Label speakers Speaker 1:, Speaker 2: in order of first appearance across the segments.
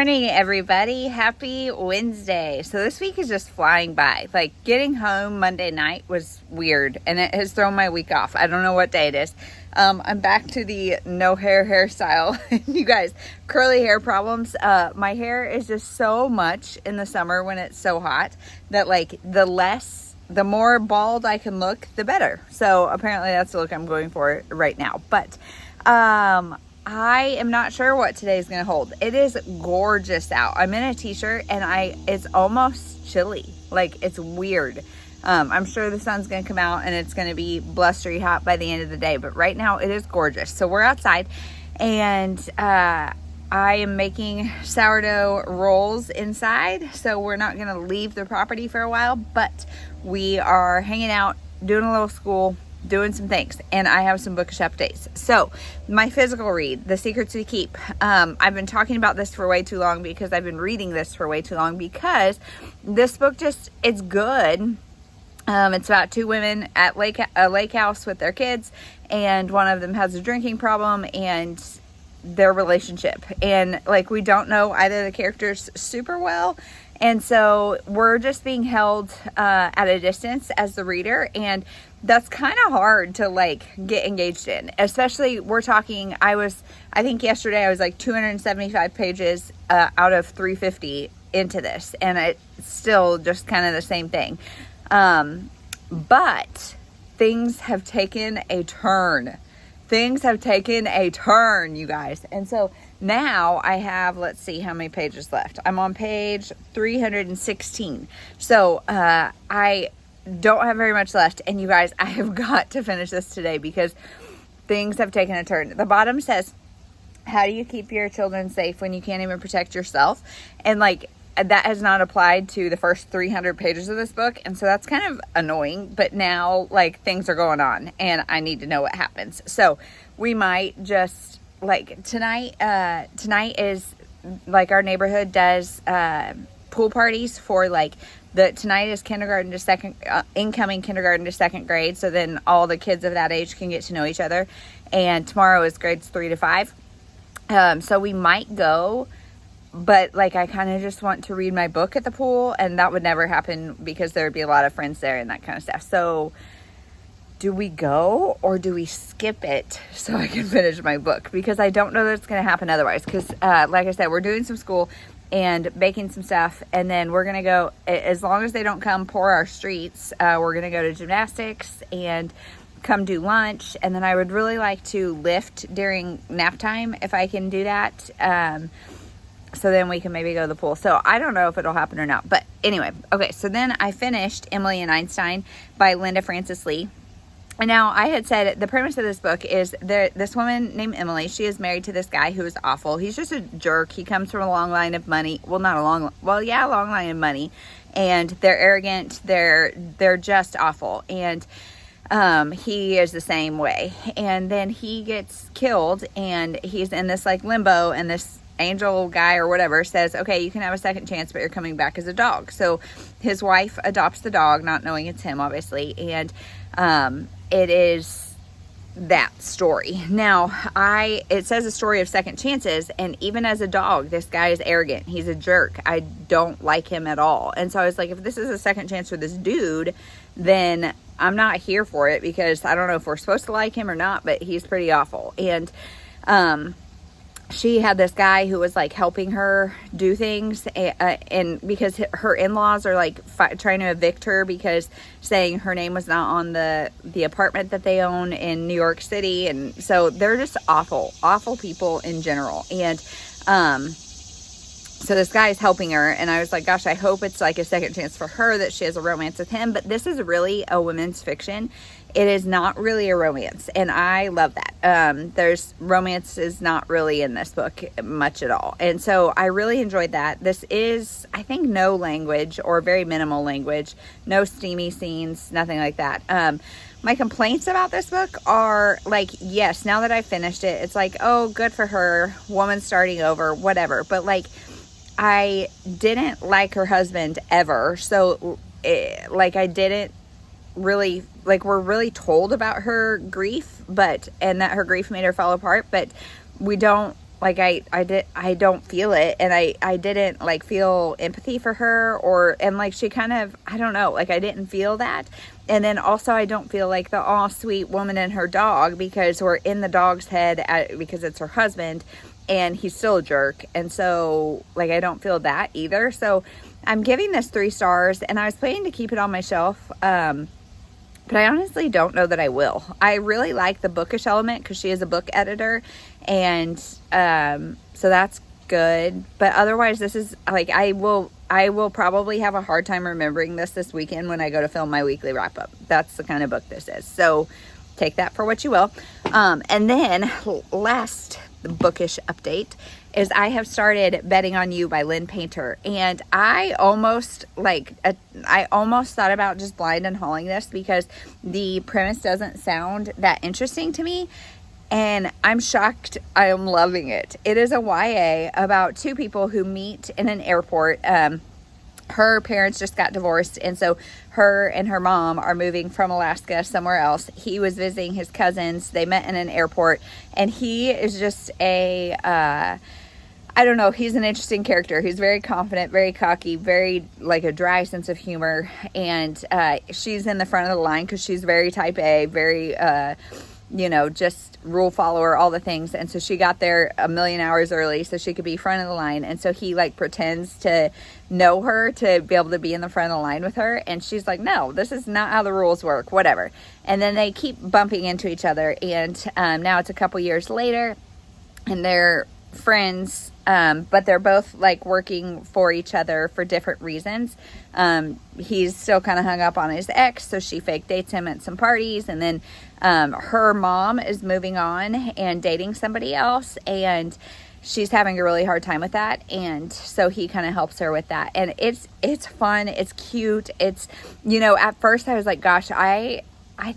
Speaker 1: morning, everybody. Happy Wednesday. So this week is just flying by. Like, getting home Monday night was weird, and it has thrown my week off. I don't know what day it is. I'm back to the no hair hairstyle. You guys, curly hair problems. My hair is just so much in the summer when it's so hot that, like, the more bald I can look, the better. So apparently that's the look I'm going for right now. But I am not sure what today's going to hold. It is gorgeous out. I'm in a t-shirt and it's almost chilly. Like, it's weird. I'm sure the sun's going to come out and it's going to be blustery hot by the end of the day. But right now it is gorgeous. So we're outside and I am making sourdough rolls inside. So we're not going to leave the property for a while, but we are hanging out, doing a little school, doing some things, and I have some bookish updates. So my physical read, The Secrets We Keep. I've been talking about this for way too long because I've been reading this for way too long because this book it's good. It's about two women at a lake house with their kids, and one of them has a drinking problem and their relationship. And like, we don't know either of the characters super well. And so we're just being held at a distance as the reader, and that's kind of hard to like get engaged in. Especially, we're talking, I think yesterday I was like 275 pages out of 350 into this, and it's still just kind of the same thing. But things have taken a turn. Things have taken a turn, you guys. And so now I have, let's see how many pages left. I'm on page 316. So I don't have very much left. And you guys, I have got to finish this today because things have taken a turn. The bottom says, how do you keep your children safe when you can't even protect yourself? And like, that has not applied to the first 300 pages of this book. And so that's kind of annoying. But now, like, things are going on and I need to know what happens. So we might just, like, tonight is, like, our neighborhood does pool parties for, like, tonight is kindergarten to second, incoming kindergarten to second grade. So then all the kids of that age can get to know each other. And tomorrow is grades 3 to 5. So we might go. But, like, I kind of just want to read my book at the pool, and that would never happen because there would be a lot of friends there and that kind of stuff. So, do we go or do we skip it so I can finish my book? Because I don't know that it's going to happen otherwise. Because, like I said, we're doing some school and baking some stuff, and then we're going to go, as long as they don't come pour our streets, we're going to go to gymnastics and come do lunch. And then I would really like to lift during nap time if I can do that. So then we can maybe go to the pool. So I don't know if it'll happen or not. But anyway, okay. So then I finished Emily and Einstein by Linda Francis Lee. And now I had said the premise of this book is this woman named Emily. She is married to this guy who is awful. He's just a jerk. He comes from a long line of money. Well, not a long line of money. And they're arrogant. They're just awful. And he is the same way. And then he gets killed and he's in this like limbo, and this angel guy or whatever says, okay, you can have a second chance, but you're coming back as a dog. So his wife adopts the dog, not knowing it's him, obviously. And it is that story. Now, it says a story of second chances, and even as a dog, this guy is arrogant. He's a jerk. I don't like him at all. And so I was like, if this is a second chance for this dude, then I'm not here for it, because I don't know if we're supposed to like him or not, but he's pretty awful. And she had this guy who was like helping her do things, and because her in-laws are like trying to evict her because saying her name was not on the apartment that they own in New York City. And so they're just awful people in general. And so this guy is helping her, and I was like, gosh, I hope it's like a second chance for her, that she has a romance with him. But this is really a women's fiction. It is not really a romance, and I love that. Romance is not really in this book much at all. And so I really enjoyed that. This is, I think, no language, or very minimal language, no steamy scenes, nothing like that. My complaints about this book are like, yes, now that I've finished it, it's like, oh, good for her, woman starting over, whatever. But like, I didn't like her husband ever. So I didn't really, like, we're really told about her grief, and that her grief made her fall apart, but we don't like I don't feel it, and I didn't like feel empathy for her, and like she kind of, I don't know, like I didn't feel that. And then also I don't feel like the all sweet woman and her dog, because we're in the dog's head because it's her husband and he's still a jerk. And so like I don't feel that either. So I'm giving this 3 stars, and I was planning to keep it on my shelf. But I honestly don't know that I will. I really like the bookish element because she is a book editor. And so that's good. But otherwise, this is like, I will probably have a hard time remembering this weekend when I go to film my weekly wrap up. That's the kind of book this is. So take that for what you will. And then last bookish update is I have started Betting on You by Lynn Painter, and I almost thought about just blind and hauling this because the premise doesn't sound that interesting to me, and I'm shocked. I am loving it. It is a YA about 2 people who meet in an airport. Her parents just got divorced, and so her and her mom are moving from Alaska somewhere else. He was visiting his cousins. They met in an airport, and he is just I don't know, he's an interesting character. He's very confident, very cocky, very like a dry sense of humor, and she's in the front of the line because she's very type A, very just rule follower, all the things. And so she got there a million hours early so she could be front of the line. And so he like pretends to know her to be able to be in the front of the line with her. And she's like, no, this is not how the rules work, whatever. And then they keep bumping into each other. And now it's a couple years later, and they're friends, but they're both like working for each other for different reasons. He's still kind of hung up on his ex, so she fake dates him at some parties, and then her mom is moving on and dating somebody else, and she's having a really hard time with that, and so he kind of helps her with that. And it's fun, it's cute, it's, at first I was like, gosh, I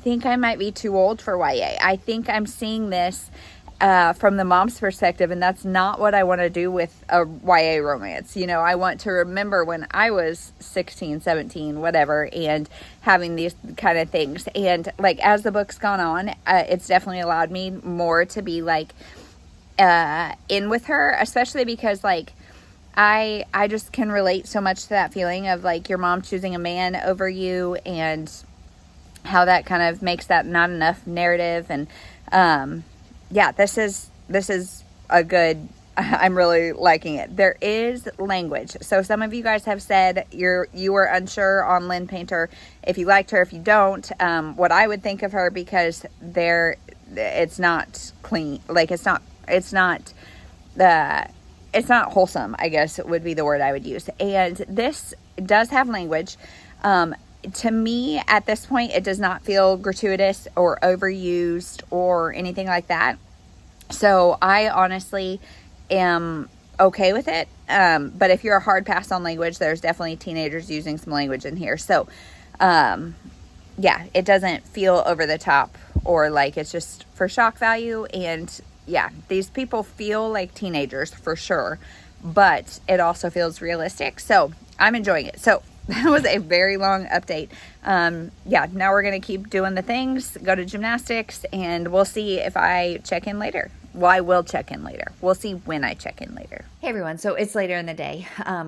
Speaker 1: think I might be too old for YA. I think I'm seeing this from the mom's perspective, and that's not what I want to do with a YA romance. I want to remember when I was 16, 17, whatever, and having these kind of things. And like as the book's gone on, it's definitely allowed me more to be like in with her, especially because like I just can relate so much to that feeling of like your mom choosing a man over you, and how that kind of makes that not enough narrative. And yeah, this is a good, I'm really liking it. There is language. So some of you guys have said you were unsure on Lynn Painter, if you liked her, if you don't, what I would think of her, because it's not clean. Like it's not wholesome, I guess would be the word I would use. And this does have language. To me, at this point, it does not feel gratuitous or overused or anything like that. So I honestly am okay with it. But if you're a hard pass on language, there's definitely teenagers using some language in here. So, yeah, it doesn't feel over the top or like it's just for shock value. And yeah, these people feel like teenagers for sure, but it also feels realistic. So I'm enjoying it. So that was a very long update. Yeah, now we're going to keep doing the things, go to gymnastics, and we'll see if I check in later. Well, I will check in later. We'll see when I check in later. Hey everyone, so it's later in the day.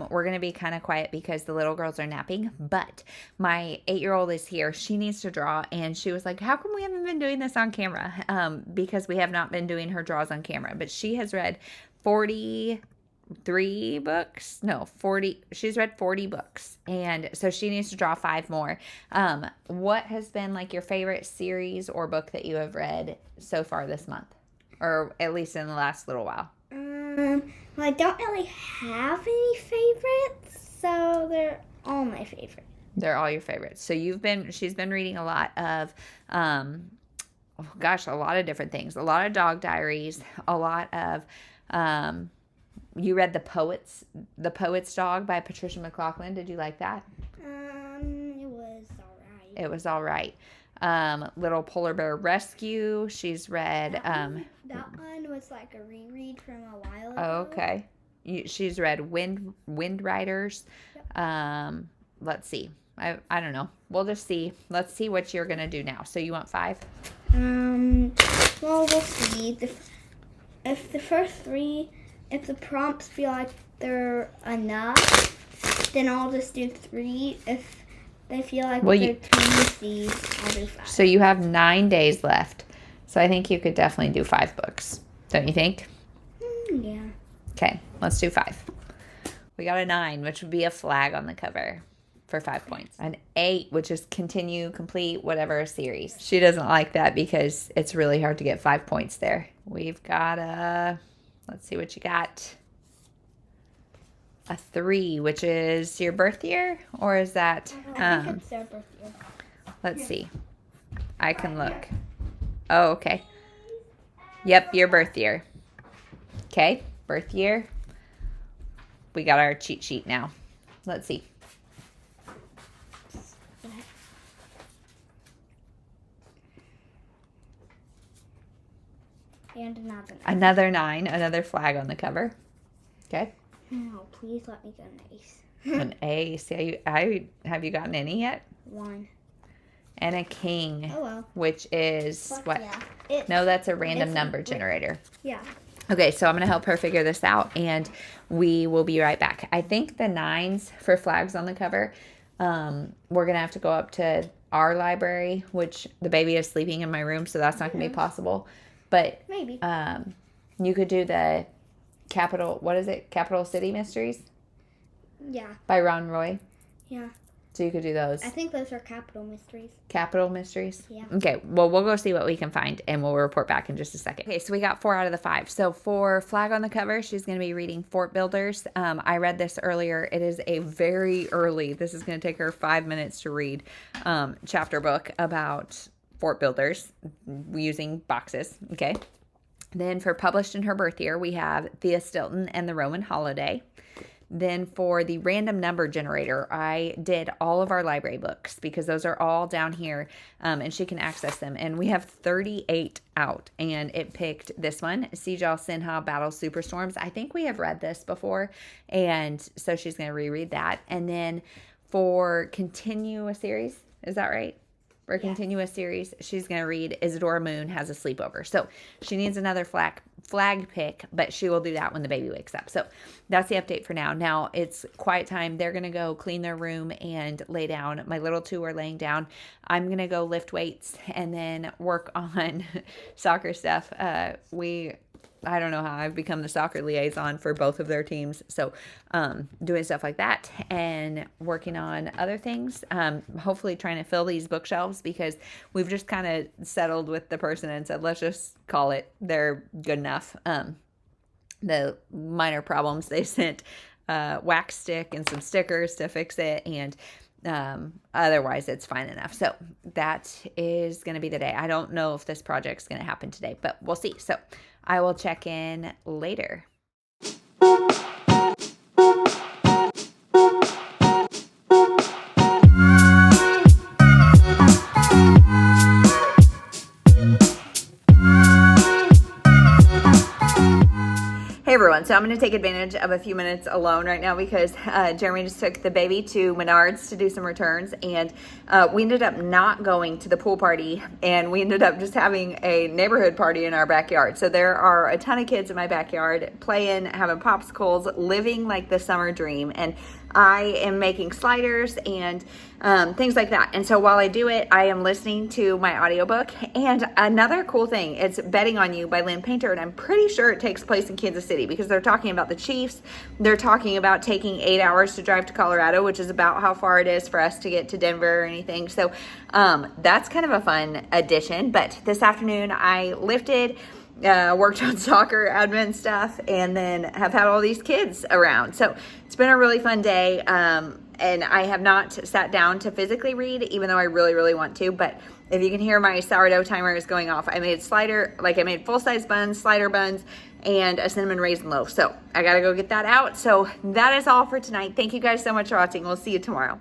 Speaker 1: We're going to be kind of quiet because the little girls are napping, but my 8-year-old is here. She needs to draw, and she was like, how come we haven't been doing this on camera? Because we have not been doing her draws on camera, but she has read 40 books. She's read 40 books, and so she needs to draw 5 more. What has been like your favorite series or book that you have read so far this month, or at least in the last little while?
Speaker 2: Well, I don't really have any favorites, so they're all my favorites.
Speaker 1: They're all your favorites. So she's been reading a lot of a lot of different things, a lot of dog diaries, a lot of you read The Poet's Dog by Patricia MacLachlan. Did you like that? It was all right. Little Polar Bear Rescue. She's read.
Speaker 2: That one was like a reread from a while ago.
Speaker 1: Oh, okay. She's read Wind Riders. Yep. Let's see. I don't know. We'll just see. Let's see what you're gonna do now. So you want 5?
Speaker 2: Well, we'll see. if the first 3, if the prompts feel like they're enough, then I'll just do 3. If they feel like they're too easy, I'll do 5.
Speaker 1: So you have 9 days left. So I think you could definitely do 5 books. Don't you think?
Speaker 2: Yeah.
Speaker 1: Okay, let's do 5. We got a 9, which would be a flag on the cover for 5 points. An 8, which is continue, complete, whatever series. She doesn't like that because it's really hard to get 5 points there. We've got let's see what you got. A 3, which is your birth year, or is that?
Speaker 2: I think it's their birth year.
Speaker 1: Let's see. I can look. Oh, okay. Yep, your birth year. Okay, birth year. We got our cheat sheet now. Let's see.
Speaker 2: And
Speaker 1: another 9, another flag on the cover. Okay.
Speaker 2: No, please let me get an ace.
Speaker 1: An ace. Have you gotten any yet?
Speaker 2: 1.
Speaker 1: And a king.
Speaker 2: Oh well.
Speaker 1: Which is what?
Speaker 2: Yeah.
Speaker 1: No, that's a random number generator.
Speaker 2: Yeah.
Speaker 1: Okay, so I'm going to help her figure this out, and we will be right back. I think the 9s for flags on the cover, we're going to have to go up to our library, which the baby is sleeping in my room, so that's not going to be possible. But
Speaker 2: maybe
Speaker 1: you could do the Capital City Mysteries?
Speaker 2: Yeah.
Speaker 1: By Ron Roy?
Speaker 2: Yeah.
Speaker 1: So you could do those.
Speaker 2: I think those are Capital Mysteries.
Speaker 1: Capital Mysteries?
Speaker 2: Yeah.
Speaker 1: Okay, well, we'll go see what we can find, and we'll report back in just a second. Okay, so we got 4 out of the 5. So for flag on the cover, she's going to be reading Fort Builders. I read this earlier. It is a very early, this is going to take her 5 minutes to read, chapter book about Fort Builders using boxes. Okay. Then for published in her birth year, we have Thea Stilton and the Roman Holiday. Then for the random number generator, I did all of our library books because those are all down here, and she can access them. And we have 38 out, and it picked this one, Sejal Sinha Battle Superstorms. I think we have read this before, and so she's going to reread that. And then for continue a series, is that right? For a continuous series, she's going to read Isadora Moon Has a Sleepover. So she needs another flag pick, but she will do that when the baby wakes up. So that's the update for now. Now it's quiet time. They're going to go clean their room and lay down. My little 2 are laying down. I'm going to go lift weights and then work on soccer stuff. I don't know how I've become the soccer liaison for both of their teams. So doing stuff like that and working on other things. Hopefully trying to fill these bookshelves because we've just kind of settled with the person and said, let's just call it. They're good enough. The minor problems, they sent wax stick and some stickers to fix it, and otherwise it's fine enough. So that is going to be the day. I don't know if this project's going to happen today, but we'll see. So I will check in later. Hey everyone, so I'm going to take advantage of a few minutes alone right now because Jeremy just took the baby to Menards to do some returns, and we ended up not going to the pool party, and we ended up just having a neighborhood party in our backyard. So there are a ton of kids in my backyard playing, having popsicles, living like the summer dream, and I am making sliders and things like that. And so while I do it, I am listening to my audiobook. And another cool thing, it's Betting on You by Lynn Painter, and I'm pretty sure it takes place in Kansas City because they're talking about the Chiefs. They're talking about taking 8 hours to drive to Colorado, which is about how far it is for us to get to Denver or anything. So that's kind of a fun addition. But this afternoon I lifted, worked on soccer admin stuff, and then have had all these kids around. So it's been a really fun day. And I have not sat down to physically read, even though I really, really want to. But if you can hear my sourdough timer is going off, I made full-size buns, slider buns, and a cinnamon raisin loaf. So I got to go get that out. So that is all for tonight. Thank you guys so much for watching. We'll see you tomorrow.